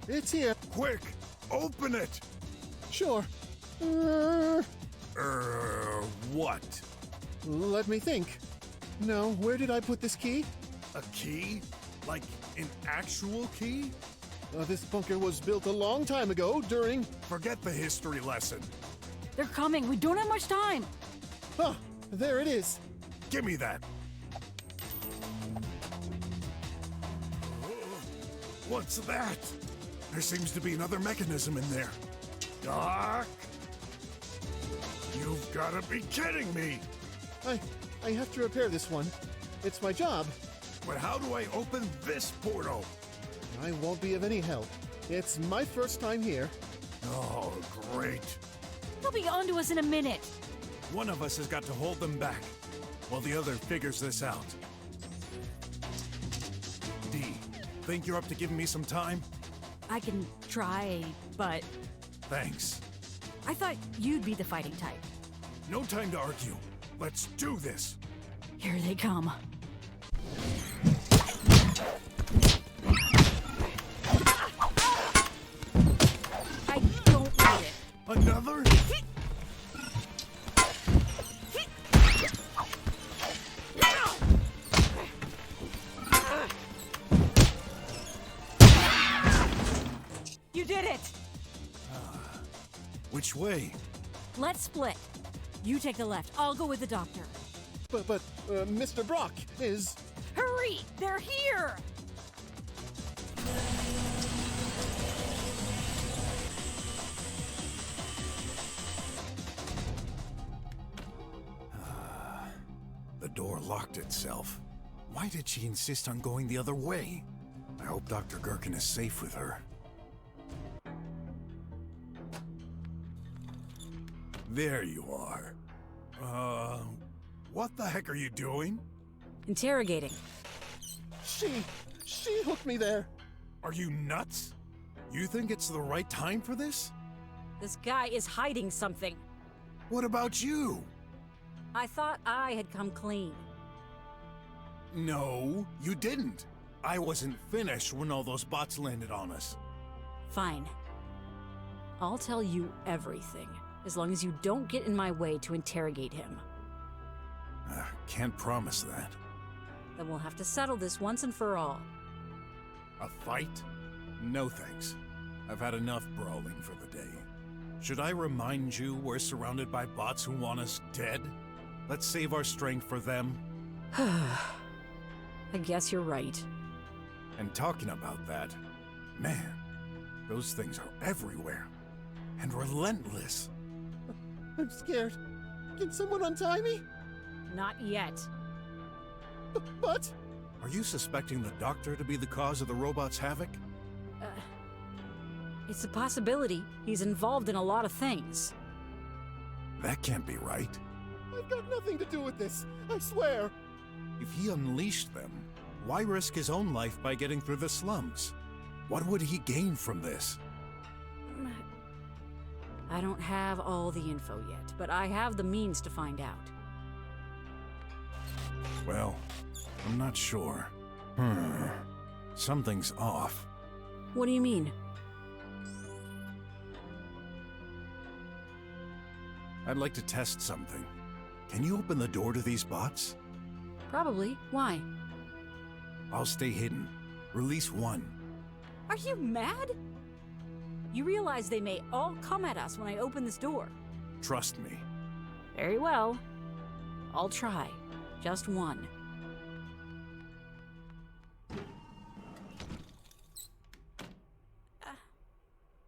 It's here. Quick! Open it! Sure. What? Let me think. Now, where did I put this key? A key? Like an actual key? This bunker was built a long time ago during... Forget the history lesson. They're coming. We don't have much time. Ah, there it is. Give me that. What's that? There seems to be another mechanism in there. Doc? You've got to be kidding me! I have to repair this one. It's my job. But how do I open this portal? I won't be of any help. It's my first time here. Oh, great. They'll be onto us in a minute. One of us has got to hold them back, while the other figures this out. D, think you're up to giving me some time? I can try, but Thanks. I thought you'd be the fighting type. No time to argue. Let's do this. Here they come. I don't need it. Another? You did it! Which way? Let's split. You take the left. I'll go with the doctor. But Mr. Brock is... Hurry! They're here! The door locked itself. Why did she insist on going the other way? I hope Dr. Gherkin is safe with her. There you are. What the heck are you doing? Interrogating. She hooked me there. Are you nuts? You think it's the right time for this? This guy is hiding something. What about you? I thought I had come clean. No, you didn't. I wasn't finished when all those bots landed on us. Fine. I'll tell you everything, as long as you don't get in my way to interrogate him. Can't promise that. Then we'll have to settle this once and for all. A fight? No thanks. I've had enough brawling for the day. Should I remind you we're surrounded by bots who want us dead? Let's save our strength for them. I guess you're right. And talking about that, man, those things are everywhere. And relentless. I'm scared. Can someone untie me? Not yet. But... Are you suspecting the doctor to be the cause of the robot's havoc? It's a possibility. He's involved in a lot of things. That can't be right. I've got nothing to do with this. I swear. If he unleashed them, why risk his own life by getting through the slums? What would he gain from this? I don't have all the info yet, but I have the means to find out. Well, I'm not sure. Something's off. What do you mean? I'd like to test something. Can you open the door to these bots? Probably. Why? I'll stay hidden. Release one. Are you mad? You realize they may all come at us when I open this door. Trust me. Very well. I'll try. Just one.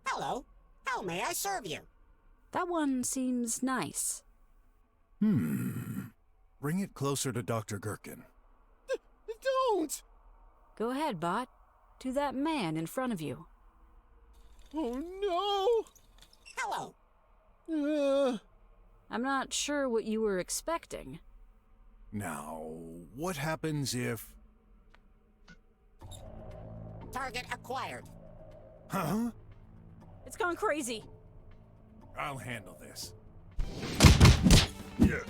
Hello. How may I serve you? That one seems nice. Bring it closer to Dr. Gherkin. Don't! Go ahead, bot. To that man in front of you. Oh, Hello. no! I'm not sure what you were expecting. Now, what happens if... Target acquired. Huh? It's gone crazy. I'll handle this. Yeah.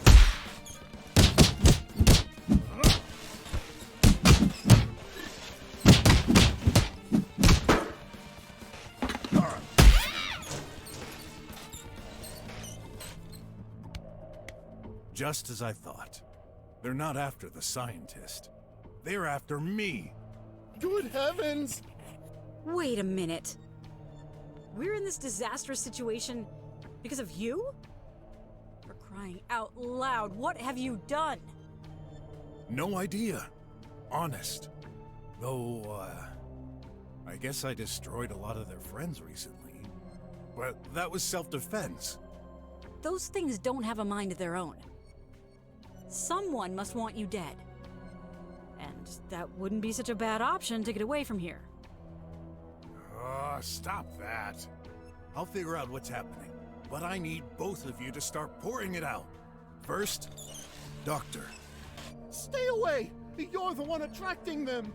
Just as I thought. They're not after the scientist. They're after me. Good heavens! Wait a minute. We're in this disastrous situation because of you? For crying out loud, what have you done? No idea. Honest. Though, I guess I destroyed a lot of their friends recently. But that was self-defense. Those things don't have a mind of their own. Someone must want you dead. And that wouldn't be such a bad option to get away from here. Stop that. I'll figure out what's happening. But I need both of you to start pouring it out. First, Doctor. Stay away! You're the one attracting them!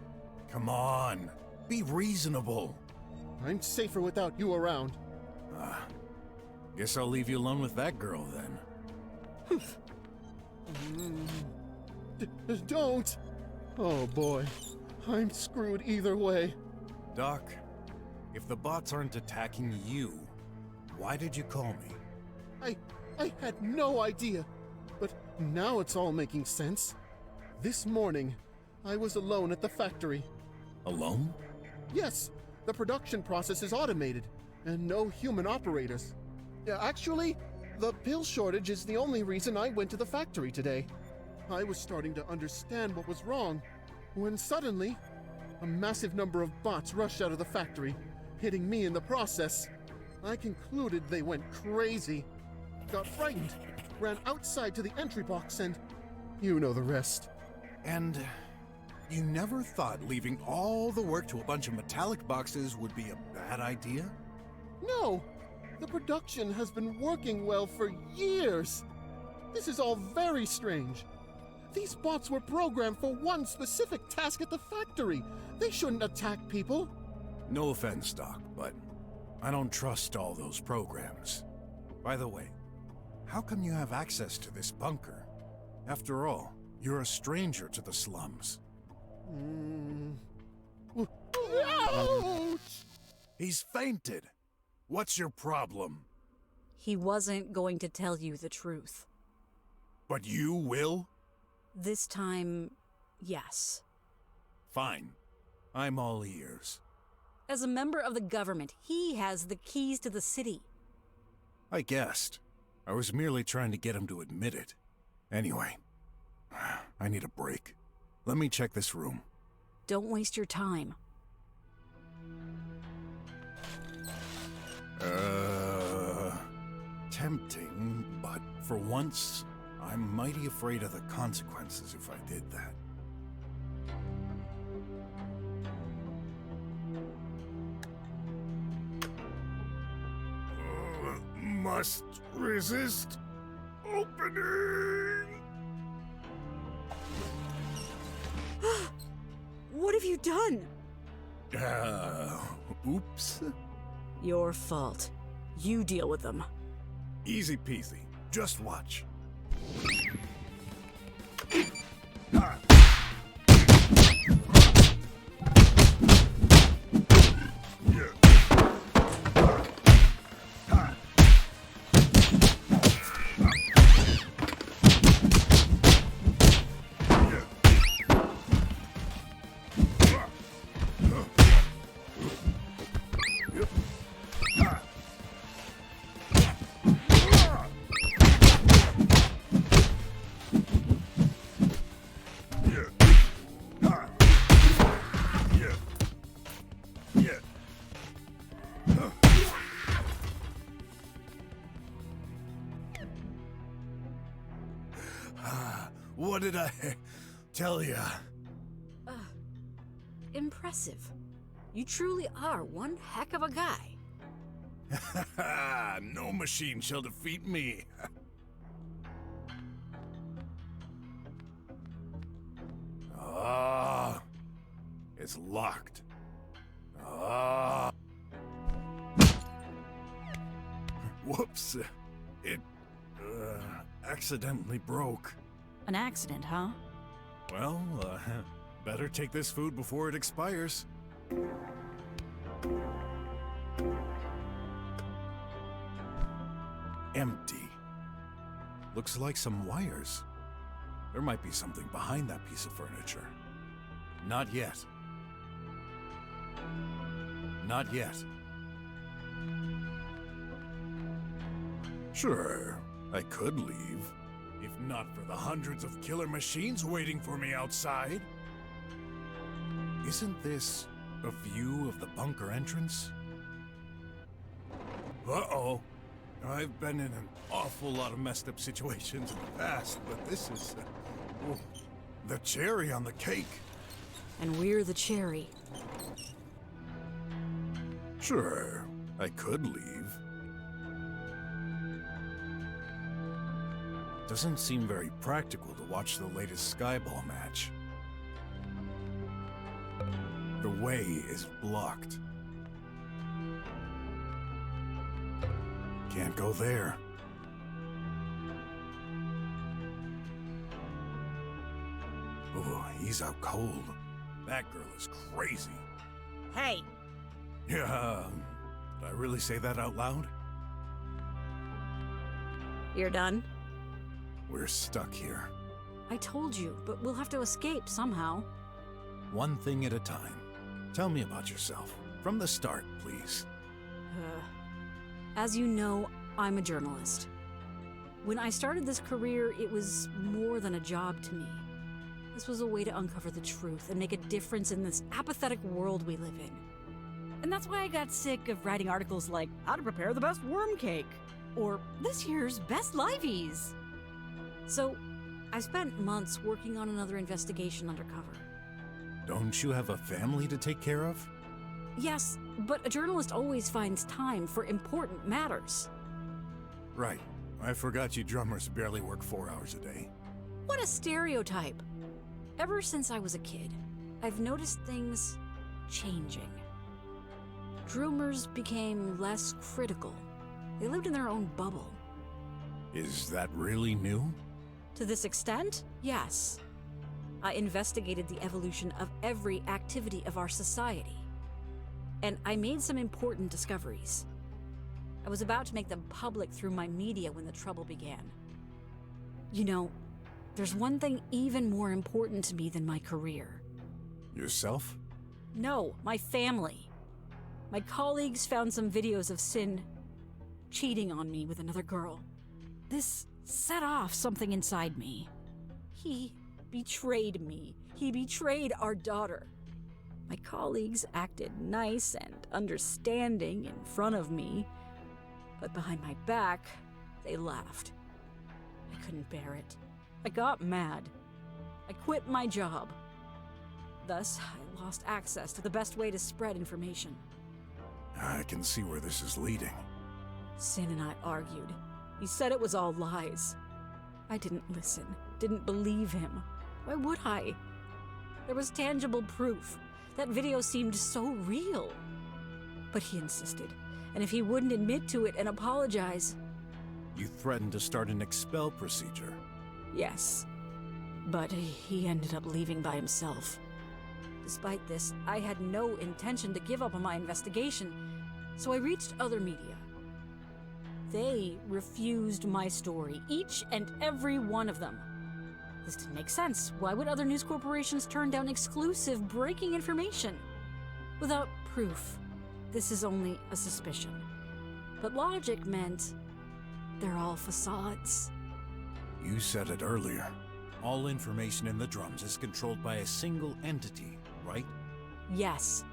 Come on. Be reasonable. I'm safer without you around. Guess I'll leave you alone with that girl then. Don't! Oh boy, I'm screwed either way. Doc, if the bots aren't attacking you, why did you call me? I had no idea, but now it's all making sense. This morning, I was alone at the factory. Alone? Yes, the production process is automated, and no human operators. Actually, the pill shortage is the only reason I went to the factory today. I was starting to understand what was wrong, when suddenly, a massive number of bots rushed out of the factory, hitting me in the process. I concluded they went crazy, got frightened, ran outside to the entry box, and you know the rest. And you never thought leaving all the work to a bunch of metallic boxes would be a bad idea? No! The production has been working well for years! This is all very strange. These bots were programmed for one specific task at the factory. They shouldn't attack people. No offense, Doc, but I don't trust all those programs. By the way, how come you have access to this bunker? After all, you're a stranger to the slums. Ouch! He's fainted. What's your problem? He wasn't going to tell you the truth. But you will? This time, yes. Fine. I'm all ears. As a member of the government, he has the keys to the city. I guessed. I was merely trying to get him to admit it. Anyway, I need a break. Let me check this room. Don't waste your time. Tempting, but for once, I'm mighty afraid of the consequences if I did that. Must resist opening. What have you done? Oops. Your fault. You deal with them. Easy peasy. Just watch. What did I tell ya? Impressive. You truly are one heck of a guy. No machine shall defeat me. It's locked. Whoops. It accidentally broke. An accident, huh? Well, better take this food before it expires. Empty. Looks like some wires. There might be something behind that piece of furniture. Not yet. Not yet. Sure, I could leave. If not for the hundreds of killer machines waiting for me outside. Isn't this a view of the bunker entrance? Uh-oh. I've been in an awful lot of messed up situations in the past, but this is the cherry on the cake. And we're the cherry. Sure, I could leave. Doesn't seem very practical to watch the latest Skyball match. The way is blocked. Can't go there. Oh, he's out cold. That girl is crazy. Hey! Yeah, did I really say that out loud? You're done? We're stuck here. I told you, but we'll have to escape somehow. One thing at a time. Tell me about yourself. From the start, please. As you know, I'm a journalist. When I started this career, it was more than a job to me. This was a way to uncover the truth and make a difference in this apathetic world we live in. And that's why I got sick of writing articles like, how to prepare the best worm cake, or this year's best liveys. So, I spent months working on another investigation undercover. Don't you have a family to take care of? Yes, but a journalist always finds time for important matters. Right. I forgot you drummers barely work 4 hours a day. What a stereotype! Ever since I was a kid, I've noticed things changing. Drummers became less critical. They lived in their own bubble. Is that really new? To this extent, yes. I investigated the evolution of every activity of our society. And I made some important discoveries. I was about to make them public through my media when the trouble began. You know, there's one thing even more important to me than my career. Yourself? No, my family. My colleagues found some videos of Sin cheating on me with another girl. This set off something inside me. He betrayed me. He betrayed our daughter. My colleagues acted nice and understanding in front of me, but behind my back, they laughed. I couldn't bear it. I got mad. I quit my job. Thus, I lost access to the best way to spread information. I can see where this is leading. Sin and I argued. He said it was all lies. I didn't listen, didn't believe him. Why would I? There was tangible proof. That video seemed so real. But he insisted, and if he wouldn't admit to it and apologize... You threatened to start an expel procedure. Yes, but he ended up leaving by himself. Despite this, I had no intention to give up on my investigation, so I reached other media. They refused my story, each and every one of them. This didn't make sense. Why would other news corporations turn down exclusive breaking information? Without proof, this is only a suspicion. But logic meant they're all facades. You said it earlier. All information in the drums is controlled by a single entity, right? Yes.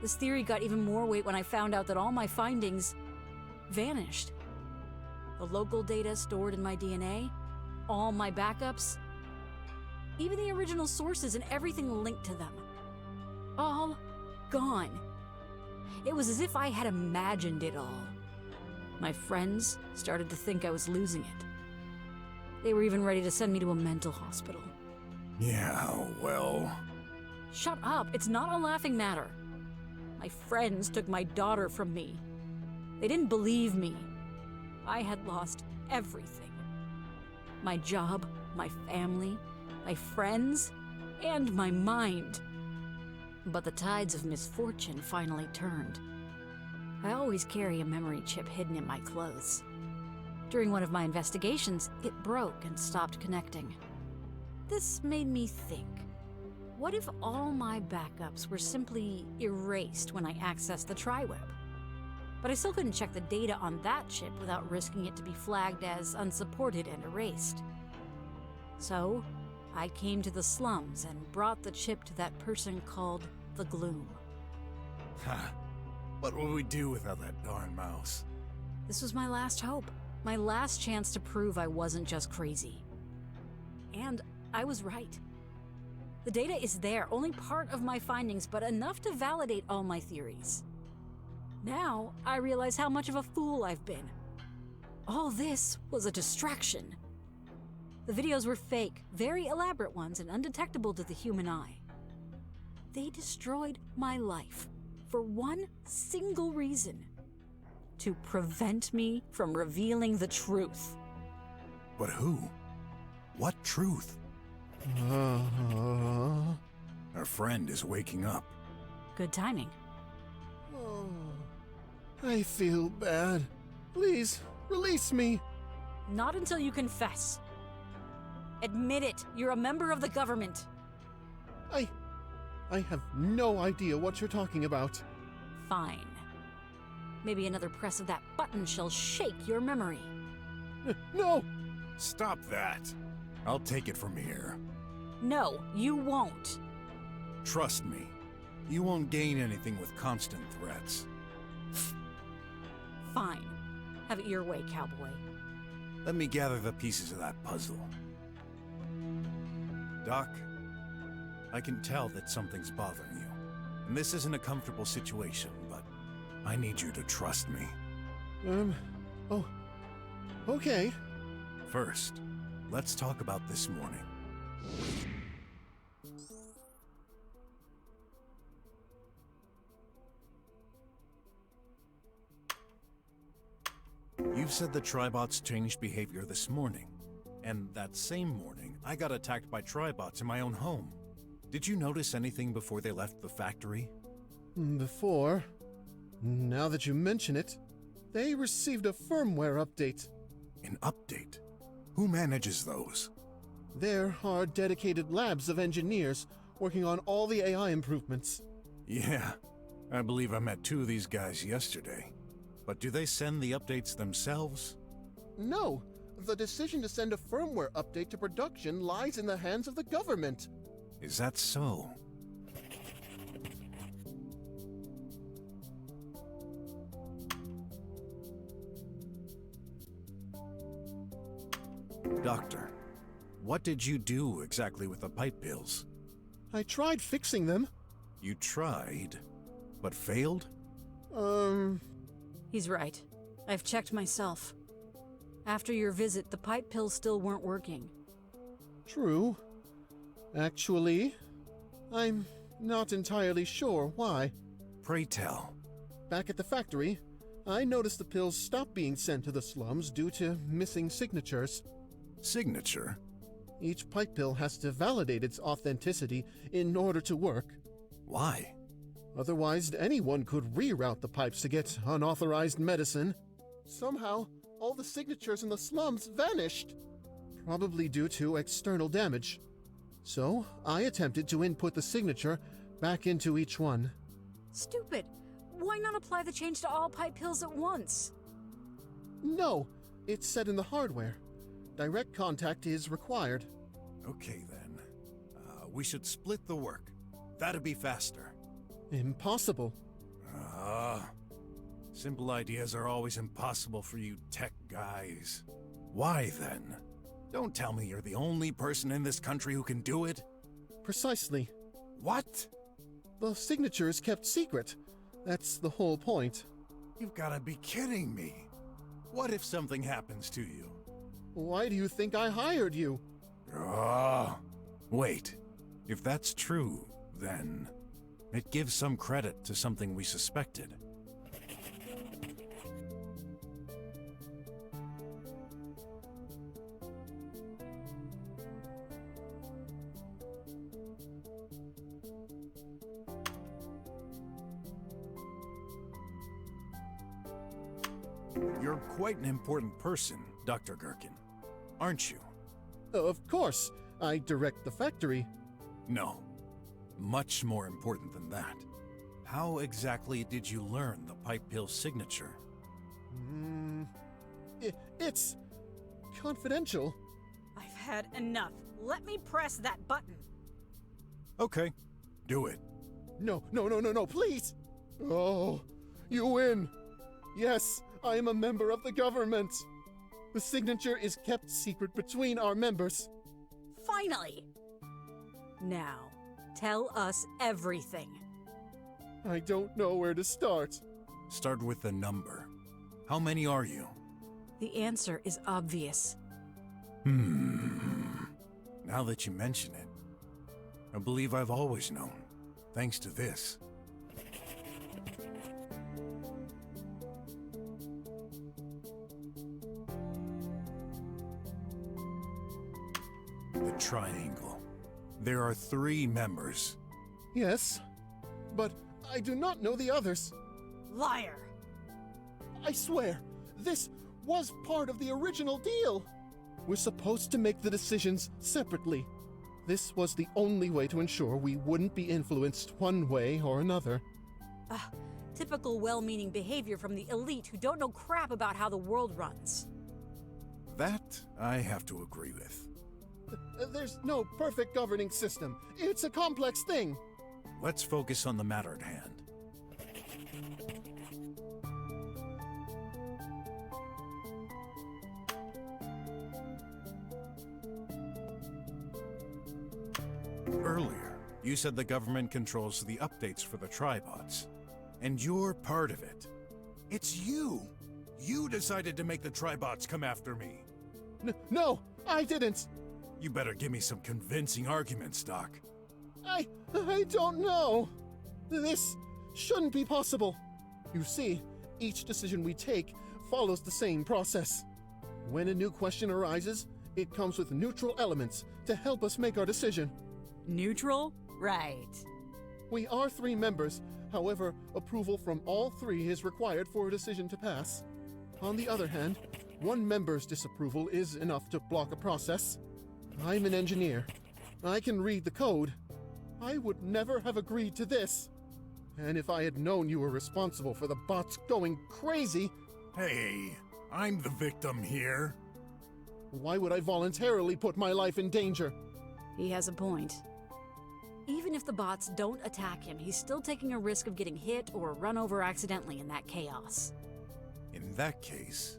This theory got even more weight when I found out that all my findings vanished. The local data stored in my DNA, all my backups, even the original sources and everything linked to them. All gone. It was as if I had imagined it all. My friends started to think I was losing it. They were even ready to send me to a mental hospital. Yeah, well... Shut up, it's not a laughing matter. My friends took my daughter from me. They didn't believe me. I had lost everything. My job, my family, my friends, and my mind. But the tides of misfortune finally turned. I always carry a memory chip hidden in my clothes. During one of my investigations, it broke and stopped connecting. This made me think, what if all my backups were simply erased when I accessed the TriWeb? But I still couldn't check the data on that chip without risking it to be flagged as unsupported and erased. So, I came to the slums and brought the chip to that person called the Gloom. Ha! What will we do without that darn mouse? This was my last hope, my last chance to prove I wasn't just crazy. And I was right. The data is there, only part of my findings, but enough to validate all my theories. Now, I realize how much of a fool I've been. All this was a distraction. The videos were fake, very elaborate ones and undetectable to the human eye. They destroyed my life for one single reason: to prevent me from revealing the truth. But who? What truth? Our friend is waking up. Good timing. Oh, I feel bad. Please, release me. Not until you confess. Admit it, you're a member of the government. I have no idea what you're talking about. Fine. Maybe another press of that button shall shake your memory. No! Stop that. I'll take it from here. No, you won't. Trust me. You won't gain anything with constant threats. Fine. Have it your way, cowboy. Let me gather the pieces of that puzzle. Doc, I can tell that something's bothering you. And this isn't a comfortable situation, but I need you to trust me. Oh, okay. First, let's talk about this morning. You've said the Tribots changed behavior this morning. And that same morning, I got attacked by Tribots in my own home. Did you notice anything before they left the factory? Before. Now that you mention it, they received a firmware update. An update? Who manages those? There are dedicated labs of engineers working on all the AI improvements. Yeah, I believe I met 2 of these guys yesterday. But do they send the updates themselves? No, the decision to send a firmware update to production lies in the hands of the government. Is that so? Doctor, what did you do exactly with the pipe pills? I tried fixing them. You tried, but failed? He's right. I've checked myself. After your visit, the pipe pills still weren't working. True. Actually, I'm not entirely sure why. Pray tell. Back at the factory, I noticed the pills stopped being sent to the slums due to missing signatures. Signature? Each pipe pill has to validate its authenticity in order to work. Why? Otherwise, anyone could reroute the pipes to get unauthorized medicine. Somehow, all the signatures in the slums vanished, probably due to external damage. So, I attempted to input the signature back into each one. Stupid. Why not apply the change to all pipe pills at once? No, it's set in the hardware. Direct contact is required. Okay then. We should split the work. That'd be faster. Impossible. Simple ideas are always impossible for you tech guys. Why then? Don't tell me you're the only person in this country who can do it. Precisely. What? The signature is kept secret. That's the whole point. You've gotta be kidding me. What if something happens to you? Why do you think I hired you? Wait. If that's true, then it gives some credit to something we suspected. You're quite an important person, Dr. Gherkin, aren't you? Of course, I direct the factory. No. Much more important than that. How exactly did you learn the pipe pill signature? It's confidential. I've had enough. Let me press that button. Okay, do it. No, please! Oh, you win! Yes, I am a member of the government! The signature is kept secret between our members. Finally! Now, tell us everything. I don't know where to start. Start with the number. How many are you? The answer is obvious. Now that you mention it, I believe I've always known, thanks to this. The triangle. There are 3 members. Yes, but I do not know the others. Liar! I swear, this was part of the original deal. We're supposed to make the decisions separately. This was the only way to ensure we wouldn't be influenced one way or another. Typical well-meaning behavior from the elite who don't know crap about how the world runs. That I have to agree with. There's no perfect governing system. It's a complex thing. Let's focus on the matter at hand. Earlier, you said the government controls the updates for the tribots, and you're part of it. It's you! You decided to make the tribots come after me. No, I didn't. You better give me some convincing arguments, Doc. I don't know. This shouldn't be possible. You see, each decision we take follows the same process. When a new question arises, it comes with neutral elements to help us make our decision. Neutral? Right. We are 3 members, however, approval from all 3 is required for a decision to pass. On the other hand, one member's disapproval is enough to block a process. I'm an engineer. I can read the code. I would never have agreed to this. And if I had known you were responsible for the bots going crazy... Hey, I'm the victim here. Why would I voluntarily put my life in danger? He has a point. Even if the bots don't attack him, he's still taking a risk of getting hit or run over accidentally in that chaos. In that case...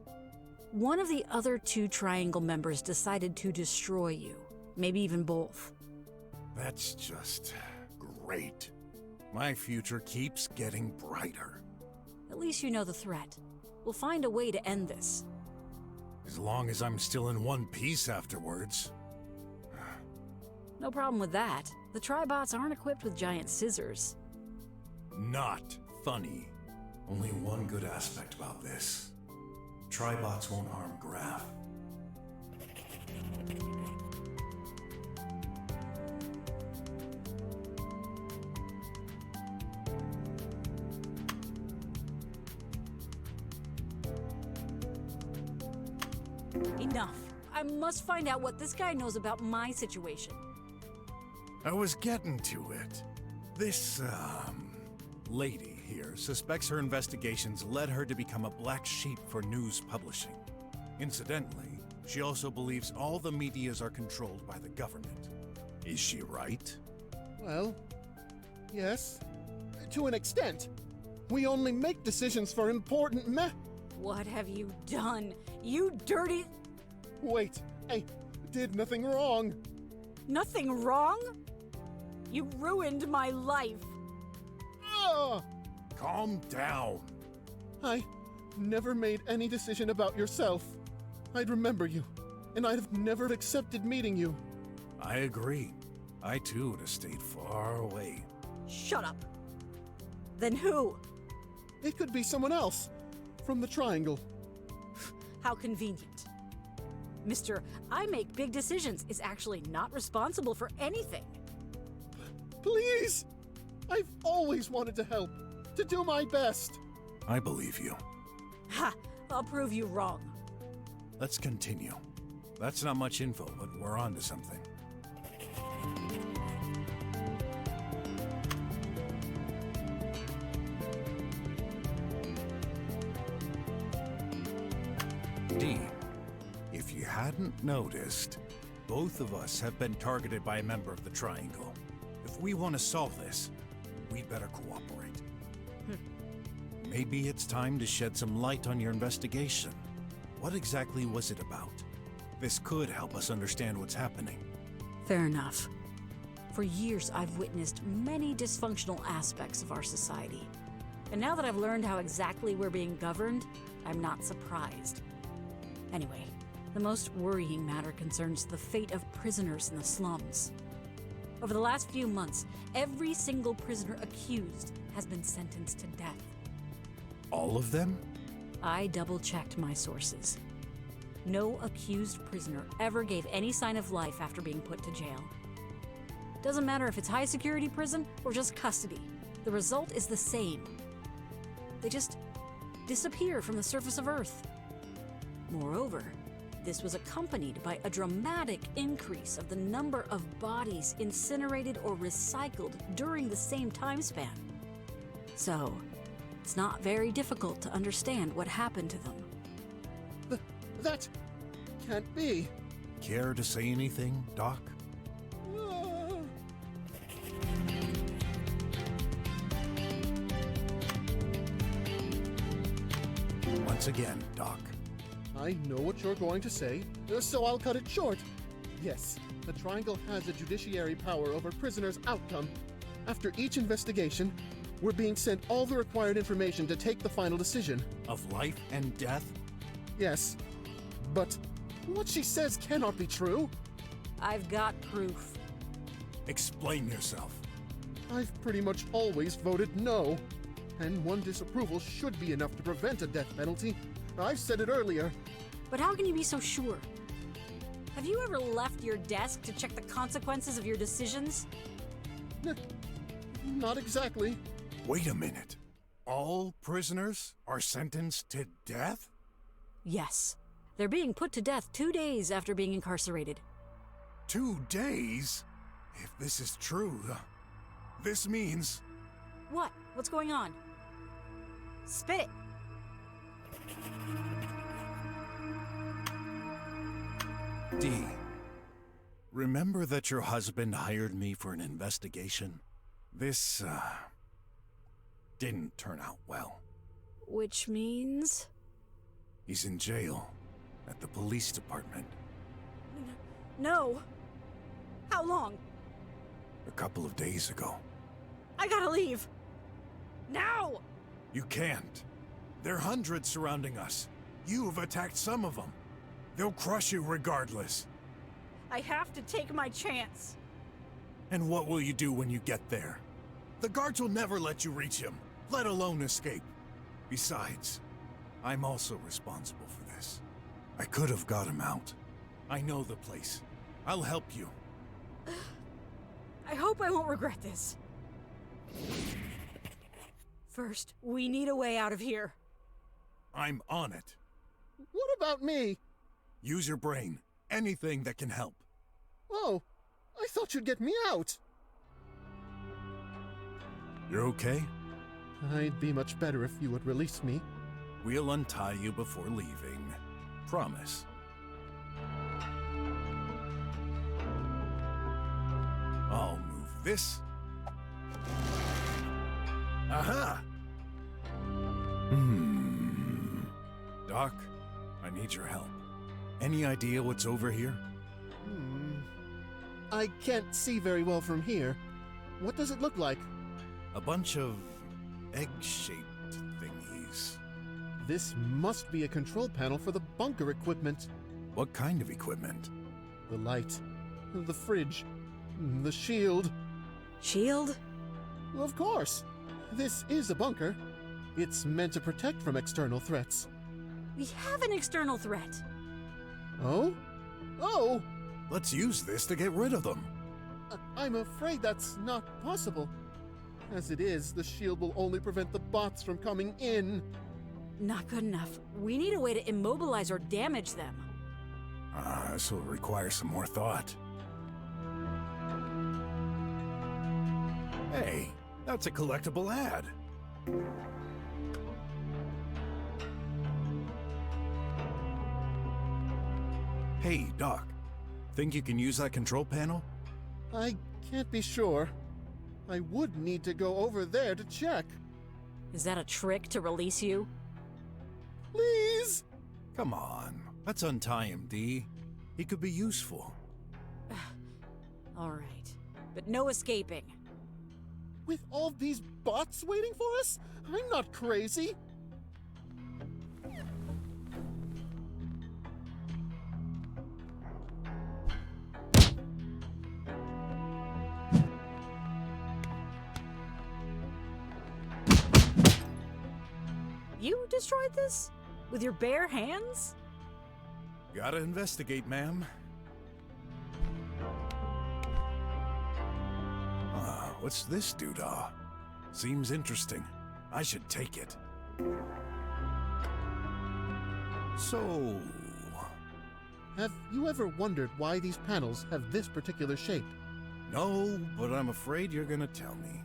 One of the other 2 Triangle members decided to destroy you. Maybe even both. That's just... great. My future keeps getting brighter. At least you know the threat. We'll find a way to end this. As long as I'm still in one piece afterwards. No problem with that. The Tribots aren't equipped with giant scissors. Not funny. Only one good aspect about this. Tribots won't harm Graph. Enough. I must find out what this guy knows about my situation. I was getting to it. This, lady here suspects her investigations led her to become a black sheep for news publishing. Incidentally, she also believes all the medias are controlled by the government. Is she right? Well, yes. To an extent. We only make decisions for important What have you done? You dirty... Wait, I did nothing wrong. Nothing wrong? You ruined my life. Ah! Calm down. I never made any decision about yourself. I'd remember you, and I'd have never accepted meeting you. I agree. I too would have stayed far away. Shut up. Then who? It could be someone else, from the Triangle. How convenient. Mr. I make big decisions is actually not responsible for anything. Please! I've always wanted to help, to do my best. I believe you. Ha! I'll prove you wrong. Let's continue. That's not much info, but we're on to something. D, if you hadn't noticed, both of us have been targeted by a member of the Triangle. If we want to solve this, we'd better cooperate. Maybe it's time to shed some light on your investigation. What exactly was it about? This could help us understand what's happening. Fair enough. For years, I've witnessed many dysfunctional aspects of our society. And now that I've learned how exactly we're being governed, I'm not surprised. Anyway, the most worrying matter concerns the fate of prisoners in the slums. Over the last few months, every single prisoner accused has been sentenced to death. All of them? I double-checked my sources. No accused prisoner ever gave any sign of life after being put to jail. Doesn't matter if it's high-security prison or just custody. The result is the same. They just disappear from the surface of Earth. Moreover, this was accompanied by a dramatic increase of the number of bodies incinerated or recycled during the same time span. So, it's not very difficult to understand what happened to them. That can't be. Care to say anything, Doc? Once again, Doc. I know what you're going to say, so I'll cut it short. Yes, the Triangle has a judiciary power over prisoners' outcome. After each investigation, we're being sent all the required information to take the final decision. Of life and death? Yes, but what she says cannot be true. I've got proof. Explain yourself. I've pretty much always voted no. And one disapproval should be enough to prevent a death penalty. I've said it earlier. But how can you be so sure? Have you ever left your desk to check the consequences of your decisions? Not exactly. Wait a minute. All prisoners are sentenced to death? Yes. They're being put to death 2 days after being incarcerated. 2 days? If this is true, this means... What? What's going on? Spit it! D, remember that your husband hired me for an investigation? This, didn't turn out well. Which means? He's in jail at the police department. No. How long? A couple of days ago. I gotta leave. Now! You can't. There are hundreds surrounding us. You've attacked some of them. They'll crush you regardless. I have to take my chance. And what will you do when you get there? The guards will never let you reach him, let alone escape. Besides, I'm also responsible for this. I could have got him out. I know the place. I'll help you. I hope I won't regret this. First, we need a way out of here. I'm on it. What about me? Use your brain. Anything that can help. Oh, I thought you'd get me out. You're okay? I'd be much better if you would release me. We'll untie you before leaving. Promise. I'll move this. Aha! Doc, I need your help. Any idea what's over here? I can't see very well from here. What does it look like? A bunch of egg-shaped thingies. This must be a control panel for the bunker equipment. What kind of equipment? The light, the fridge, the shield. Shield? Of course. This is a bunker. It's meant to protect from external threats. We have an external threat. Oh? Oh! Let's use this to get rid of them. I'm afraid that's not possible. As it is, the shield will only prevent the bots from coming in. Not good enough. We need a way to immobilize or damage them. This will require some more thought. Hey, that's a collectible ad. Hey, Doc. Think you can use that control panel? I can't be sure. I would need to go over there to check. Is that a trick to release you? Please! Come on. Let's untie him, Dee. He could be useful. All right. But no escaping. With all these bots waiting for us? I'm not crazy. You destroyed this? With your bare hands? Gotta investigate, ma'am. What's this doodah? Seems interesting. I should take it. So... Have you ever wondered why these panels have this particular shape? No, but I'm afraid you're gonna tell me.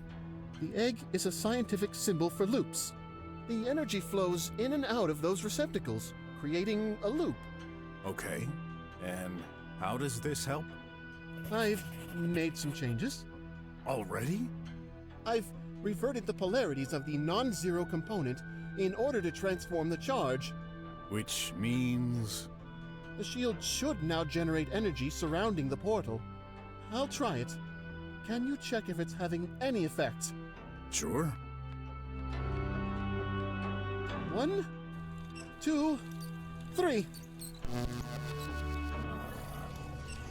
The egg is a scientific symbol for loops. The energy flows in and out of those receptacles, creating a loop. Okay. And how does this help? I've made some changes. Already? I've reverted the polarities of the non-zero component in order to transform the charge. Which means... The shield should now generate energy surrounding the portal. I'll try it. Can you check if it's having any effect? Sure. 1, 2, 3.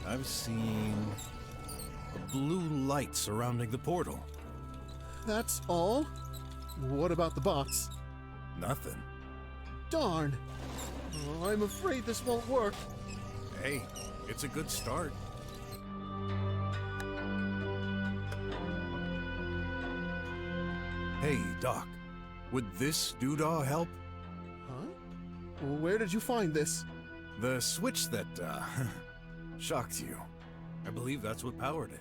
I've seen a blue light surrounding the portal. That's all? What about the box? Nothing. Darn. Oh, I'm afraid this won't work. Hey, it's a good start. Hey, Doc. Would this doodah help? Huh? Where did you find this? The switch that, shocked you. I believe that's what powered it.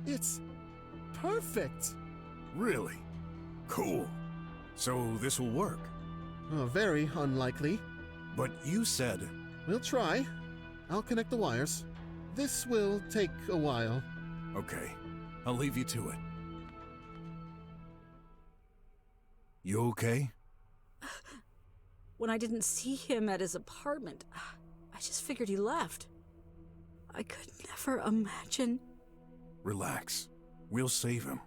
It's perfect. Really? Cool. So this will work. Very unlikely. But you said... We'll try. I'll connect the wires. This will take a while. Okay, I'll leave you to it. You okay? When I didn't see him at his apartment, I just figured he left. I could never imagine. Relax. We'll save him.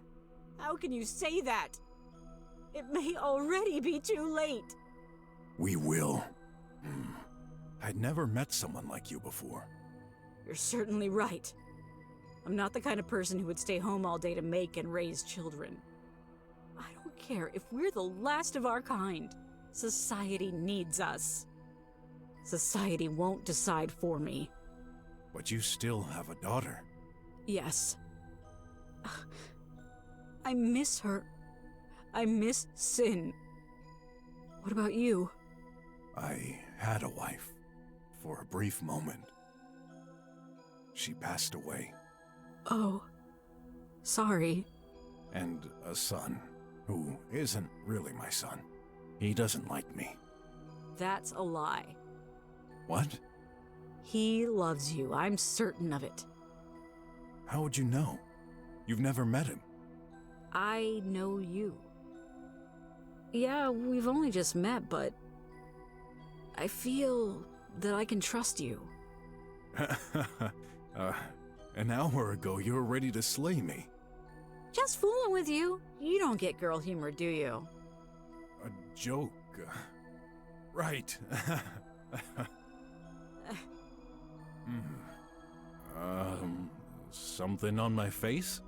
How can you say that? It may already be too late. We will. I'd never met someone like you before. You're certainly right. I'm not the kind of person who would stay home all day to make and raise children. I don't care if we're the last of our kind. Society needs us. Society won't decide for me. But you still have a daughter. Yes. I miss her. I miss Sin. What about you? I had a wife for a brief moment. She passed away. Oh, sorry. And a son, who isn't really my son. He doesn't like me. That's a lie. What? He loves you. I'm certain of it. How would you know? You've never met him. I know you. Yeah, we've only just met, but I feel that I can trust you. An hour ago you were ready to slay me. Just fooling with you. You don't get girl humor, do you? A joke. Right. Something on my face?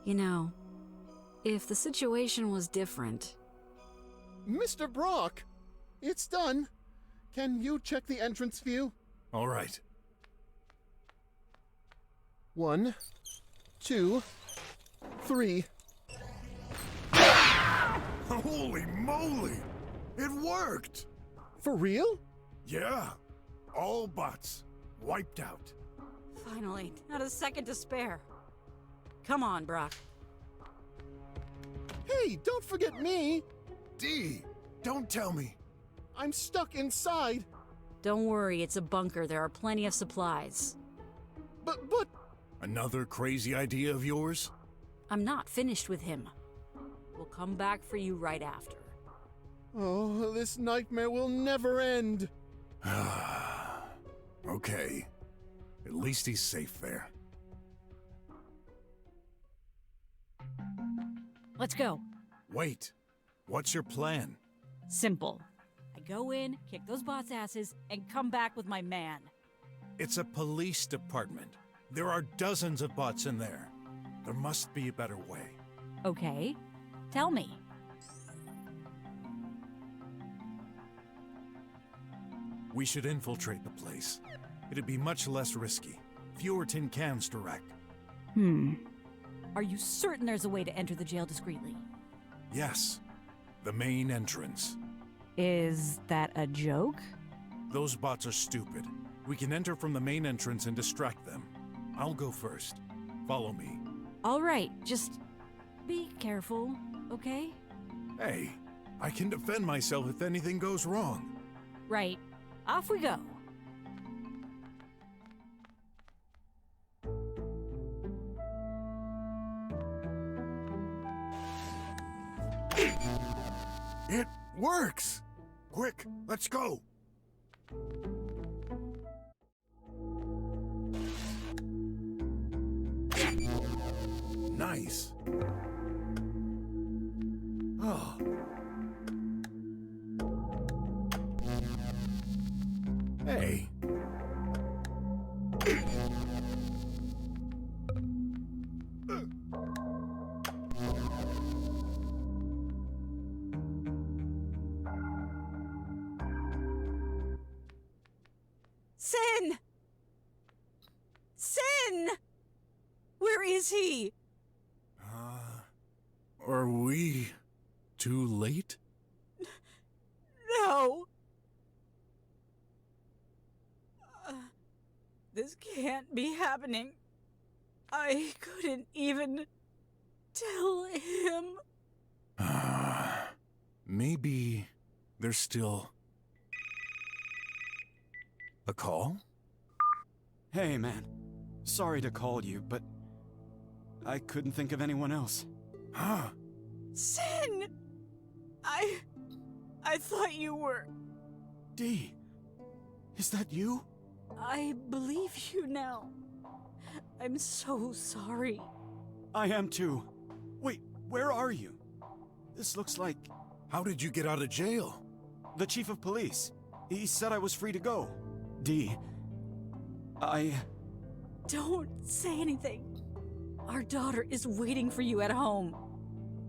You know, if the situation was different... Mr. Brock! It's done. Can you check the entrance view? All right. 1, 2, 3. Holy moly! It worked! For real? Yeah. All bots. Wiped out. Finally, not a second to spare. Come on, Brock. Hey, don't forget me! D, don't tell me. I'm stuck inside! Don't worry, it's a bunker. There are plenty of supplies. But... Another crazy idea of yours? I'm not finished with him. We'll come back for you right after. Oh, this nightmare will never end! Okay. At least he's safe there. Let's go. Wait. What's your plan? Simple. I go in, kick those bots' asses, and come back with my man. It's a police department. There are dozens of bots in there. There must be a better way. Okay. Tell me. We should infiltrate the place. It'd be much less risky. Fewer tin cans to wreck. Are you certain there's a way to enter the jail discreetly? Yes. The main entrance. Is that a joke? Those bots are stupid. We can enter from the main entrance and distract them. I'll go first. Follow me. All right, just be careful, okay? Hey, I can defend myself if anything goes wrong. Right. Off we go. It works! Quick, let's go! Nice. Oh. Hey. Sin! Sin! Where is he? Are we too late? No! This can't be happening. I couldn't even tell him. Maybe there's still a call? Hey, man. Sorry to call you, but I couldn't think of anyone else. Huh? Sin! I thought you were... D, is that you? I believe you now. I'm so sorry. I am too. Wait, where are you? This looks like How did you get out of jail? the chief of police. He said I was free to go. D, Don't say anything. Our daughter is waiting for you at home.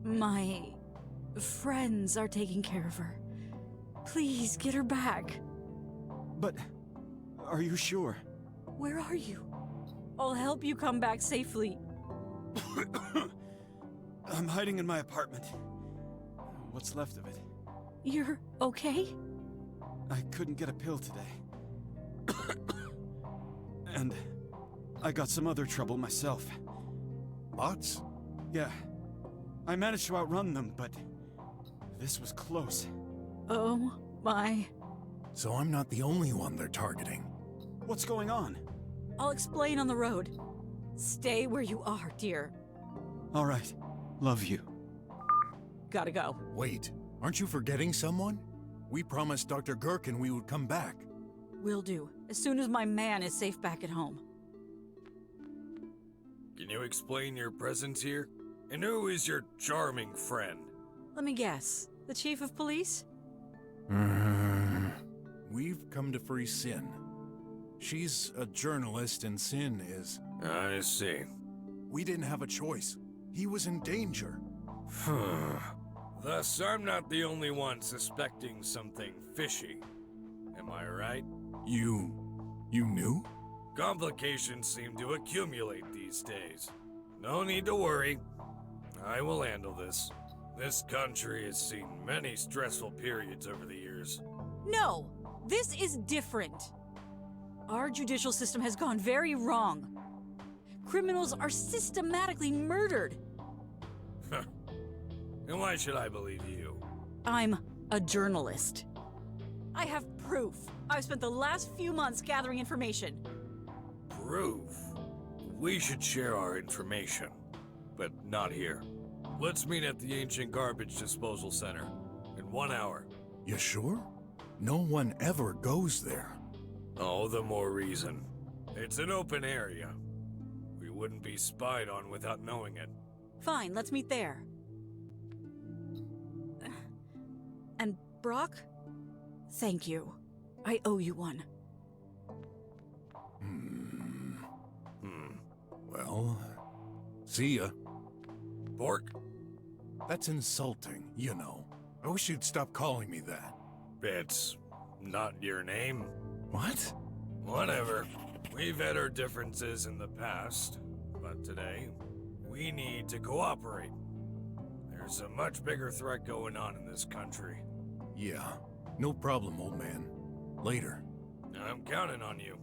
My friends are taking care of her. Please get her back. But are you sure? Where are you? I'll help you come back safely. I'm hiding in my apartment. What's left of it. You're okay? I couldn't get a pill today. And I got some other trouble myself. Bots? Yeah. I managed to outrun them, but this was close. Oh my. So I'm not the only one they're targeting. What's going on? I'll explain on the road. Stay where you are, dear. All right. Love you. Gotta go. Wait, aren't you forgetting someone? We promised Dr. Gherkin we would come back. Will do. As soon as my man is safe back at home. Can you explain your presence here? And who is your charming friend? Let me guess. The chief of police? We've come to free Sin. She's a journalist and Sin is... I see. We didn't have a choice. He was in danger. Thus, I'm not the only one suspecting something fishy. Am I right? You knew? Complications seem to accumulate these days. No need to worry. I will handle this. This country has seen many stressful periods over the years. No! This is different. Our judicial system has gone very wrong. Criminals are systematically murdered. And why should I believe you? I'm a journalist. I have proof. I've spent the last few months gathering information. Proof? We should share our information, but not here. Let's meet at the ancient garbage disposal center in 1 hour. You sure? No one ever goes there. Oh, the more reason. It's an open area. We wouldn't be spied on without knowing it. Fine, let's meet there. And Brock? Thank you. I owe you one. Well, see ya. Bork? That's insulting, you know. I wish you'd stop calling me that. It's not your name. What? Whatever. We've had our differences in the past, but today, we need to cooperate. There's a much bigger threat going on in this country. Yeah, no problem, old man. Later. I'm counting on you.